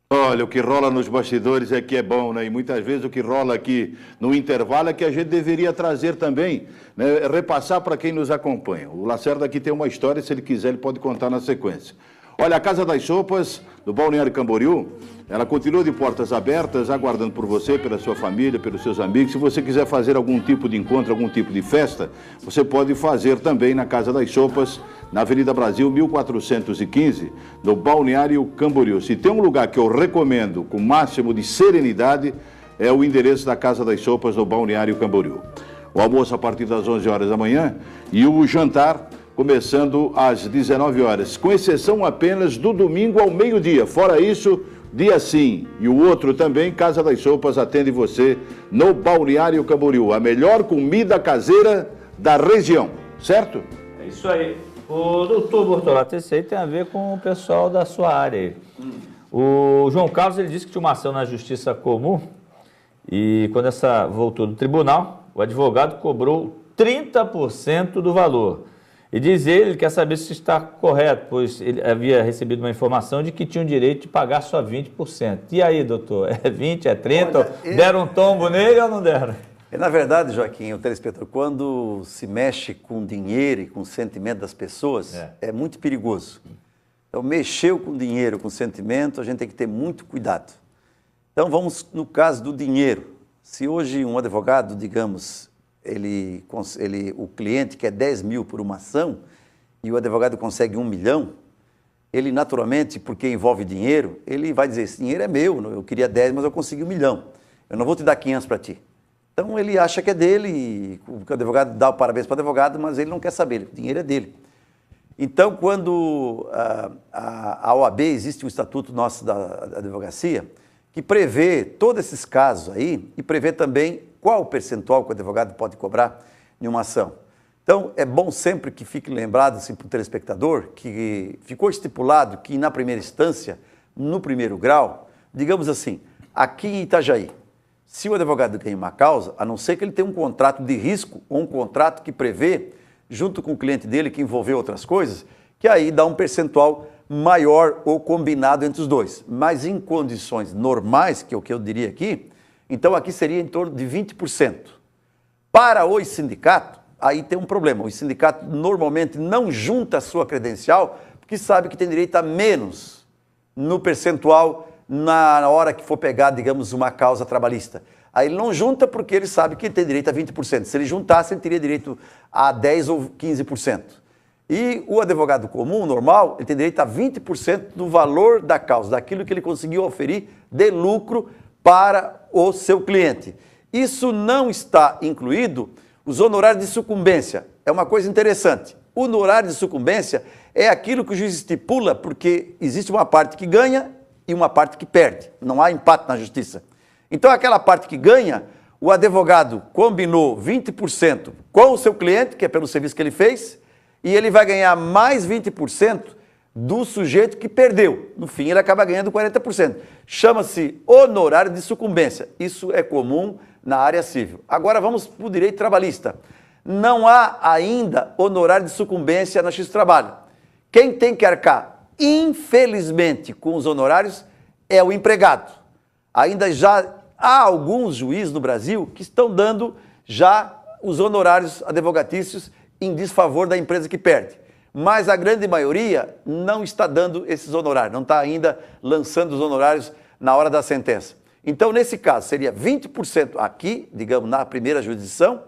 Olha, o que rola nos bastidores é que é bom, né? E muitas vezes o que rola aqui no intervalo é que a gente deveria trazer também, né? Repassar para quem nos acompanha. O Lacerda aqui tem uma história, se ele quiser, ele pode contar na sequência. Olha, a Casa das Sopas, do Balneário Camboriú, ela continua de portas abertas, aguardando por você, pela sua família, pelos seus amigos. Se você quiser fazer algum tipo de encontro, algum tipo de festa, você pode fazer também na Casa das Sopas, na Avenida Brasil, 1415, no Balneário Camboriú. Se tem um lugar que eu recomendo com o máximo de serenidade, é o endereço da Casa das Sopas, no Balneário Camboriú. O almoço a partir das 11 horas da manhã e o jantar começando às 19 horas, com exceção apenas do domingo ao meio-dia. Fora isso, dia sim e o outro também, Casa das Sopas atende você no Balneário Camboriú. A melhor comida caseira da região, certo? É isso aí. O doutor Bortolatti, esse aí tem a ver com o pessoal da sua área aí. O João Carlos, ele disse que tinha uma ação na Justiça Comum e quando essa voltou do tribunal, o advogado cobrou 30% do valor. E diz ele, quer saber se está correto, pois ele havia recebido uma informação de que tinha o direito de pagar só 20%. E aí, doutor, é 20%, é 30%? Olha, deram um tombo nele ou não deram? Na verdade, Joaquim, o telespectador, quando se mexe com dinheiro e com o sentimento das pessoas, é muito perigoso. Então, mexeu com dinheiro, com sentimento, a gente tem que ter muito cuidado. Então, vamos no caso do dinheiro. Se hoje um advogado, digamos, o cliente quer 10 mil por uma ação e o advogado consegue 1 milhão, ele naturalmente, porque envolve dinheiro, ele vai dizer, esse dinheiro é meu, eu queria 10, mas eu consegui 1 milhão. Eu não vou te dar 500 para ti. Então ele acha que é dele, e o advogado dá o parabéns para o advogado, mas ele não quer saber, o dinheiro é dele. Então, quando a OAB, existe um estatuto nosso da advocacia, que prevê todos esses casos aí e prevê também qual o percentual que o advogado pode cobrar em uma ação. Então, é bom sempre que fique lembrado assim, para o telespectador que ficou estipulado que na primeira instância, no primeiro grau, digamos assim, aqui em Itajaí, se o advogado ganha uma causa, a não ser que ele tenha um contrato de risco ou um contrato que prevê, junto com o cliente dele, que envolveu outras coisas, que aí dá um percentual maior ou combinado entre os dois. Mas em condições normais, que é o que eu diria aqui, então aqui seria em torno de 20%. Para o sindicato, aí tem um problema. O sindicato normalmente não junta a sua credencial, porque sabe que tem direito a menos no percentual na hora que for pegar, digamos, uma causa trabalhista. Aí ele não junta porque ele sabe que ele tem direito a 20%. Se ele juntasse, ele teria direito a 10% ou 15%. E o advogado comum, normal, ele tem direito a 20% do valor da causa, daquilo que ele conseguiu oferir de lucro para o seu cliente. Isso não está incluído os honorários de sucumbência. É uma coisa interessante. O honorário de sucumbência é aquilo que o juiz estipula porque existe uma parte que ganha e uma parte que perde. Não há empate na justiça. Então, aquela parte que ganha, o advogado combinou 20% com o seu cliente, que é pelo serviço que ele fez, e ele vai ganhar mais 20% do sujeito que perdeu. No fim, ele acaba ganhando 40%. Chama-se honorário de sucumbência. Isso é comum na área civil. Agora vamos para o direito trabalhista. Não há ainda honorário de sucumbência na Justiça do Trabalho. Quem tem que arcar, infelizmente, com os honorários é o empregado. Ainda já há alguns juízes no Brasil que estão dando já os honorários advogatícios em desfavor da empresa que perde. Mas a grande maioria não está dando esses honorários, não está ainda lançando os honorários na hora da sentença. Então, nesse caso, seria 20% aqui, digamos, na primeira jurisdição,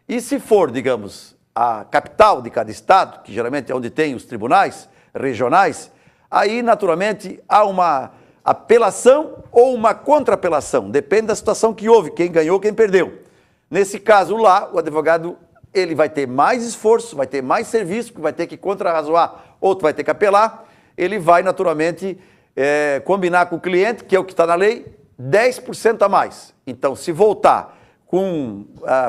e se for, digamos, a capital de cada estado, que geralmente é onde tem os tribunais regionais, aí, naturalmente, há uma apelação ou uma contra-apelação, depende da situação que houve, quem ganhou, quem perdeu. Nesse caso lá, o advogado ele vai ter mais esforço, vai ter mais serviço, vai ter que contra-razoar, outro vai ter que apelar, ele vai naturalmente combinar com o cliente, que é o que está na lei, 10% a mais. Então, se voltar com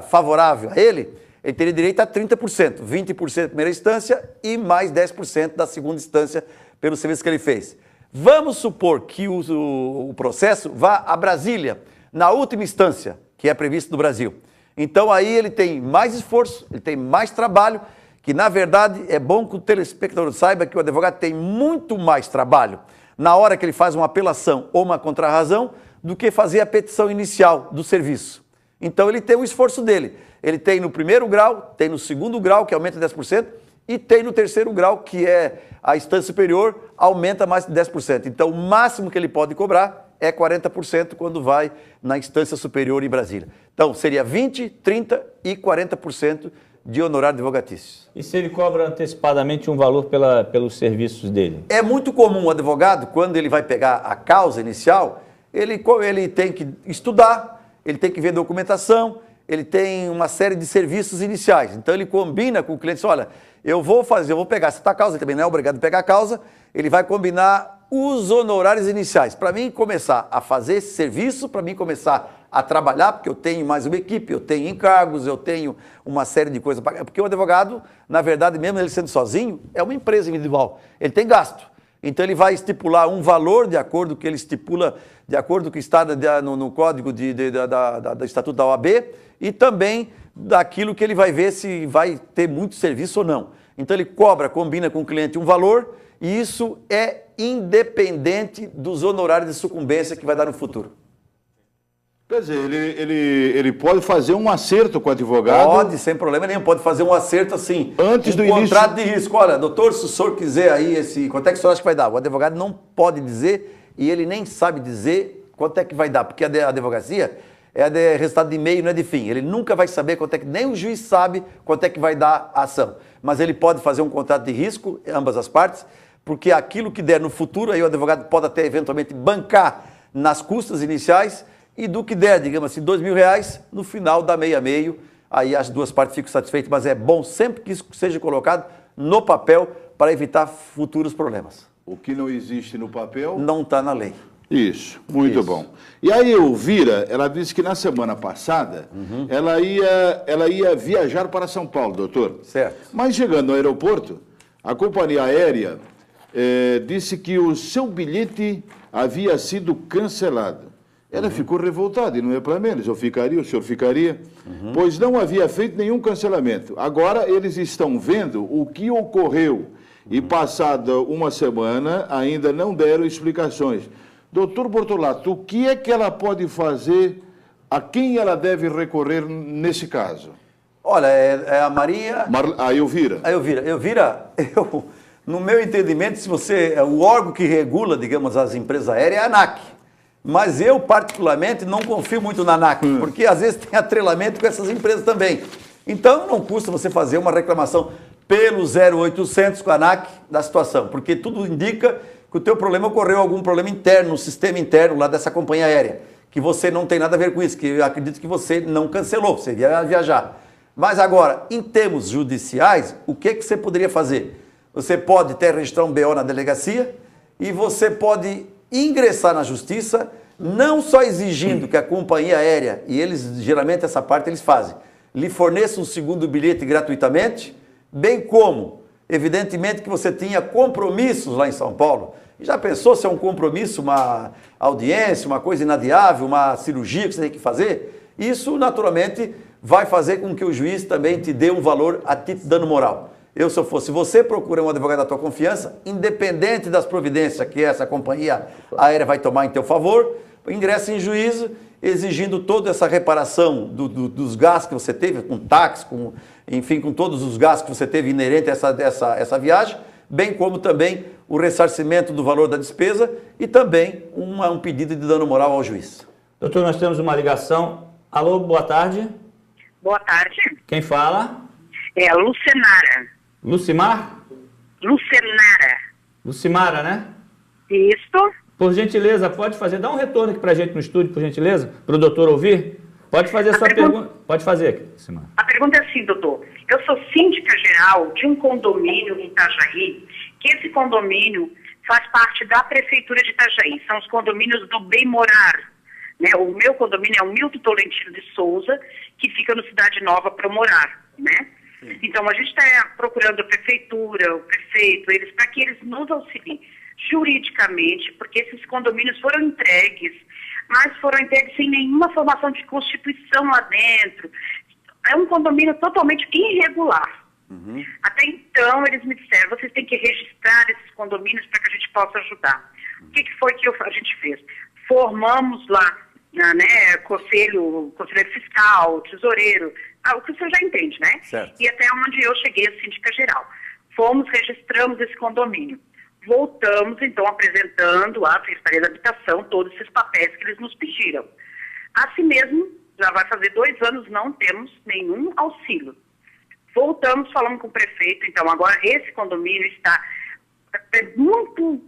favorável a ele teria direito a 30%, 20% da primeira instância e mais 10% da segunda instância pelo serviço que ele fez. Vamos supor que o processo vá a Brasília, na última instância, que é previsto no Brasil. Então aí ele tem mais esforço, ele tem mais trabalho, que na verdade é bom que o telespectador saiba que o advogado tem muito mais trabalho na hora que ele faz uma apelação ou uma contrarrazão, do que fazer a petição inicial do serviço. Então ele tem o esforço dele. Ele tem no primeiro grau, tem no segundo grau, que aumenta 10%, e tem no terceiro grau, que é a instância superior, aumenta mais de 10%. Então o máximo que ele pode cobrar é 40% quando vai na instância superior em Brasília. Então seria 20%, 30% e 40% de honorário advogatício. E se ele cobra antecipadamente um valor pelos serviços dele? É muito comum o advogado, quando ele vai pegar a causa inicial, ele tem que estudar, ele tem que ver documentação, ele tem uma série de serviços iniciais. Então ele combina com o cliente, olha, eu vou pegar essa causa, ele também não é obrigado a pegar a causa, ele vai combinar os honorários iniciais. Para mim começar a fazer esse serviço, para mim começar a trabalhar, porque eu tenho mais uma equipe, eu tenho encargos, eu tenho uma série de coisas. Porque o advogado, na verdade, mesmo ele sendo sozinho, é uma empresa individual. Ele tem gasto. Então ele vai estipular um valor de acordo com o que ele estipula, de acordo com o que está no código do Estatuto da OAB e também daquilo que ele vai ver se vai ter muito serviço ou não. Então ele combina com o cliente um valor e isso é independente dos honorários de sucumbência que vai dar no futuro. Quer dizer, ele pode fazer um acerto com o advogado? Pode, sem problema nenhum. Pode fazer um acerto assim. Antes do início. Contrato de risco. Olha, doutor, se o senhor quiser aí quanto é que o senhor acha que vai dar? O advogado não pode dizer e ele nem sabe dizer quanto é que vai dar, porque a advocacia é de resultado de meio, não é de fim. Ele nunca vai saber quanto é que, nem o juiz sabe quanto é que vai dar a ação. Mas ele pode fazer um contrato de risco, ambas as partes, porque aquilo que der no futuro, aí o advogado pode até eventualmente bancar nas custas iniciais, e do que der, digamos assim, R$2.000, no final dá meio a meio, aí as duas partes ficam satisfeitas, mas é bom sempre que isso seja colocado no papel para evitar futuros problemas. O que não existe no papel... não está na lei. Isso, muito bom. E aí Elvira, ela disse que na semana passada ela ia viajar para São Paulo, doutor. Certo. Mas chegando no aeroporto, a companhia aérea disse que o seu bilhete havia sido cancelado. Ela ficou revoltada, e não é para menos, o senhor ficaria, pois não havia feito nenhum cancelamento. Agora eles estão vendo o que ocorreu e passada uma semana ainda não deram explicações. Doutor Bortolato, o que é que ela pode fazer, a quem ela deve recorrer nesse caso? Olha, é a Maria... A Elvira. A Elvira. Elvira, no meu entendimento, o órgão que regula, digamos, as empresas aéreas é a ANAC. Mas eu, particularmente, não confio muito na ANAC, porque às vezes tem atrelamento com essas empresas também. Então, não custa você fazer uma reclamação pelo 0800 com a ANAC da situação, porque tudo indica que o teu problema ocorreu algum problema interno, no sistema interno lá dessa companhia aérea, que você não tem nada a ver com isso, que eu acredito que você não cancelou, você ia viajar. Mas agora, em termos judiciais, o que você poderia fazer? Você pode até registrar um BO na delegacia e você pode ingressar na justiça, não só exigindo que a companhia aérea, e eles, geralmente essa parte eles fazem, lhe forneça um segundo bilhete gratuitamente, bem como, evidentemente, que você tinha compromissos lá em São Paulo. Já pensou se é um compromisso, uma audiência, uma coisa inadiável, uma cirurgia que você tem que fazer? Isso, naturalmente, vai fazer com que o juiz também te dê um valor a título de dano moral. Se eu fosse você, procura um advogado da tua confiança, independente das providências que essa companhia aérea vai tomar em teu favor, ingressa em juízo, exigindo toda essa reparação dos gastos que você teve, com táxi, enfim, com todos os gastos que você teve inerente a essa viagem, bem como também o ressarcimento do valor da despesa e também um pedido de dano moral ao juiz. Doutor, nós temos uma ligação. Alô, boa tarde. Boa tarde. Quem fala? É a Lucenara. Lucimar? Lucenara. Lucimara, né? Isso. Por gentileza, pode fazer, dá um retorno aqui pra gente no estúdio, por gentileza, para o doutor ouvir. Pode fazer a sua pergunta. Pode fazer aqui, Lucimara. A pergunta é assim, doutor. Eu sou síndica geral de um condomínio em Itajaí, que esse condomínio faz parte da prefeitura de Itajaí. São os condomínios do Bem Morar. Né? O meu condomínio é o Milton Tolentino de Souza, que fica no Cidade Nova para morar, né? Então, a gente está procurando a prefeitura, o prefeito, eles, para que eles nos auxiliem juridicamente, porque esses condomínios foram entregues, mas foram entregues sem nenhuma formação de constituição lá dentro. É um condomínio totalmente irregular. Até então, eles me disseram, vocês têm que registrar esses condomínios para que a gente possa ajudar. O que foi que a gente fez? Formamos lá, né, conselheiro fiscal, tesoureiro, o que você já entende, né? Certo. E até onde eu cheguei, a síndica geral. Fomos, registramos esse condomínio. Voltamos, então, apresentando à Secretaria da Habitação todos esses papéis que eles nos pediram. Assim mesmo, já vai fazer 2 anos, não temos nenhum auxílio. Voltamos, falamos com o prefeito, então agora esse condomínio está muito...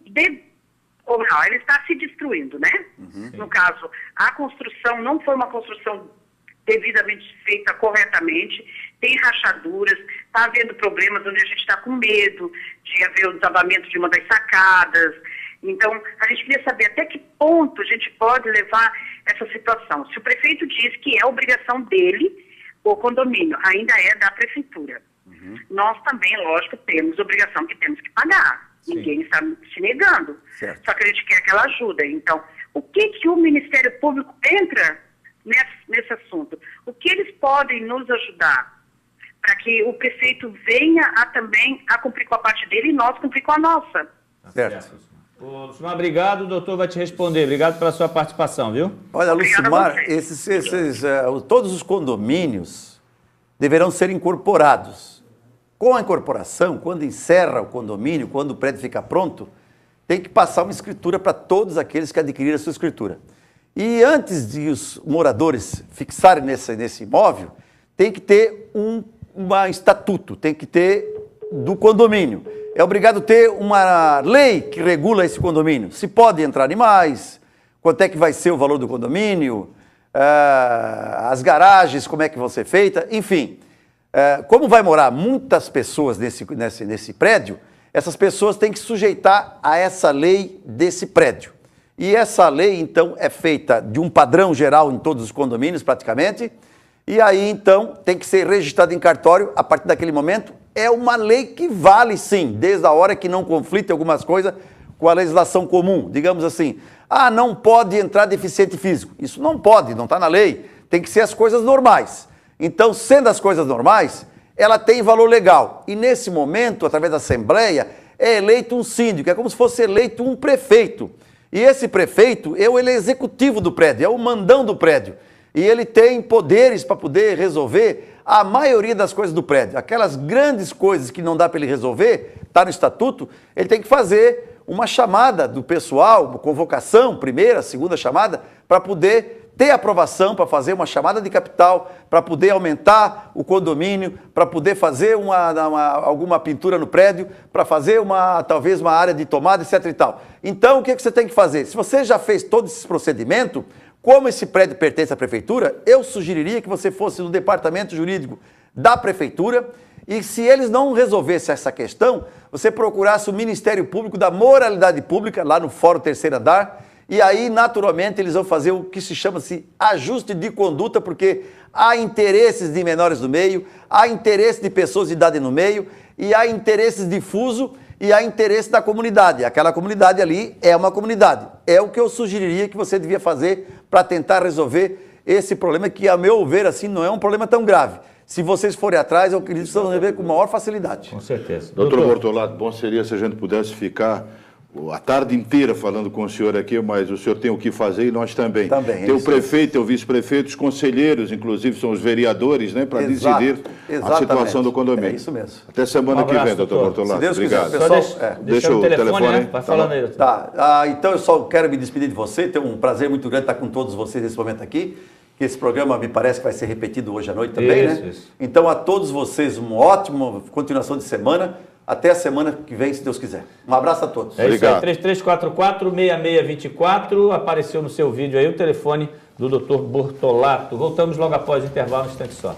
ele está se destruindo, né? No caso, a construção não foi uma construção devidamente feita corretamente, tem rachaduras, está havendo problemas onde a gente está com medo de haver o desabamento de uma das sacadas. Então, a gente queria saber até que ponto a gente pode levar essa situação. Se o prefeito diz que é obrigação dele, o condomínio ainda é da prefeitura. Nós também, lógico, temos obrigação que temos que pagar. Sim. Ninguém está se negando. Certo. Só que a gente quer aquela ajuda. Então, o que o Ministério Público entra nesse assunto? O que eles podem nos ajudar para que o prefeito venha também a cumprir com a parte dele e nós cumprir com a nossa? Certo. Ô, Lucimar, obrigado. O doutor vai te responder. Obrigado pela sua participação, viu? Olha, Obrigada Lucimar, a você. todos os condomínios deverão ser incorporados. Com a incorporação, quando encerra o condomínio, quando o prédio fica pronto, tem que passar uma escritura para todos aqueles que adquiriram a sua escritura. E antes de os moradores fixarem nesse imóvel, tem que ter um estatuto, tem que ter do condomínio. É obrigado ter uma lei que regula esse condomínio. Se pode entrar animais, quanto é que vai ser o valor do condomínio, as garagens, como é que vão ser feitas, enfim. Como vai morar muitas pessoas nesse prédio, essas pessoas têm que sujeitar a essa lei desse prédio. E essa lei, então, é feita de um padrão geral em todos os condomínios, praticamente, e aí, então, tem que ser registrado em cartório a partir daquele momento. É uma lei que vale, sim, desde a hora que não conflita algumas coisas com a legislação comum. Digamos assim, não pode entrar deficiente físico. Isso não pode, não está na lei. Tem que ser as coisas normais. Então, sendo as coisas normais, ela tem valor legal. E nesse momento, através da Assembleia, é eleito um síndico, é como se fosse eleito um prefeito. E esse prefeito, ele é executivo do prédio, é o mandão do prédio. E ele tem poderes para poder resolver a maioria das coisas do prédio. Aquelas grandes coisas que não dá para ele resolver, está no estatuto, ele tem que fazer uma chamada do pessoal, uma convocação, primeira, segunda chamada, para poder ter aprovação, para fazer uma chamada de capital, para poder aumentar o condomínio, para poder fazer alguma pintura no prédio, para fazer talvez uma área de tomada, etc. e tal. Então, o que você tem que fazer? Se você já fez todo esse procedimento, como esse prédio pertence à prefeitura, eu sugeriria que você fosse no departamento jurídico da prefeitura e, se eles não resolvessem essa questão, você procurasse o Ministério Público da Moralidade Pública, lá no Fórum Terceiro Andar, e aí, naturalmente, eles vão fazer o que se chama-se ajuste de conduta, porque há interesses de menores no meio, há interesse de pessoas de idade no meio, e há interesses difusos, e há interesse da comunidade. Aquela comunidade ali é uma comunidade. É o que eu sugeriria que você devia fazer para tentar resolver esse problema, que, a meu ver, assim, não é um problema tão grave. Se vocês forem atrás, eu acredito que vocês vão resolver com maior facilidade. Com certeza. Doutor Bortolato, bom seria se a gente pudesse ficar a tarde inteira falando com o senhor aqui, mas o senhor tem o que fazer e nós também. Tem o prefeito, tem o vice-prefeito, os conselheiros, inclusive são os vereadores, né, para decidir a situação do condomínio. É isso mesmo. Até semana que vem, doutor Bortolato. Se Deus Obrigado. quiser, pessoal. Deixa o telefone, né? Vai falando aí, doutor. Tá. Então eu só quero me despedir de você. Tem um prazer muito grande estar com todos vocês nesse momento aqui. Esse programa me parece que vai ser repetido hoje à noite também, né? Isso. Então, a todos vocês, uma ótima continuação de semana. Até a semana que vem, se Deus quiser. Um abraço a todos. Obrigado. Isso aí, 3344-6624. Apareceu no seu vídeo aí o telefone do Dr. Bortolato. Voltamos logo após o intervalo, um instante só.